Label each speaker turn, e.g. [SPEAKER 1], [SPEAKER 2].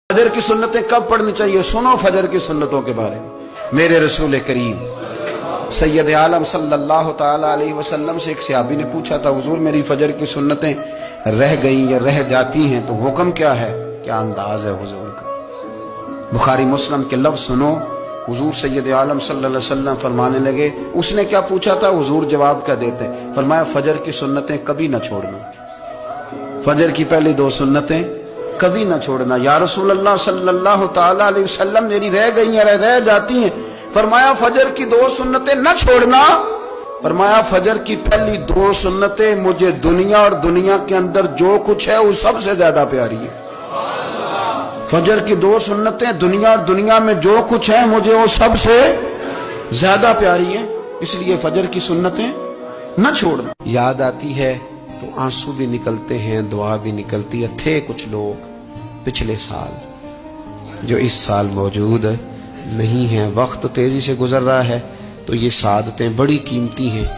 [SPEAKER 1] फजर की सुन्नतें कब पढ़नी चाहिए? सुनो फजर की सुन्नतों के बारे में। मेरे रसूल करीम सैयद आलम सल्लल्लाहु ताला अलैहि वसल्लम से एक सहाबी ने पूछा था, हुजूर मेरी फजर की सुन्नतें रह गई या रह जाती हैं तो हुक्म क्या है? क्या अंदाज है हुजूर का। बुखारी मुस्लिम के लफ्ज सुनो। हुजूर सैयद आलम सल्लल्लाहु अलैहि वसल्लम फरमाने लगे, उसने क्या पूछा था? हुजूर जवाब क्या देते? फरमाया फजर की सुन्नतें कभी ना छोड़ना, फजर की पहली दो सुन्नतें कभी ना छोड़ना। या रसूल अल्लाह सल्लल्लाहु ताला अलैहि वसल्लम मेरी रह गई हैं, रह जाती हैं। फरमाया फजर की दो सुन्नतें न छोड़ना। फरमाया फजर की पहली दो सुन्नतें मुझे दुनिया और दुनिया के अंदर जो कुछ है वो सबसे ज्यादा प्यारी है। फजर की दो सुन्नतें दुनिया और दुनिया में जो कुछ है मुझे वो सबसे ज्यादा प्यारी है, इसलिए फजर की सुन्नतें न छोड़ना। याद आती है तो आंसू भी निकलते हैं, दुआ भी निकलती है। थे कुछ लोग पिछले साल जो इस साल मौजूद नहीं हैं। वक्त तेजी से गुजर रहा है तो ये सादतें बड़ी कीमती हैं।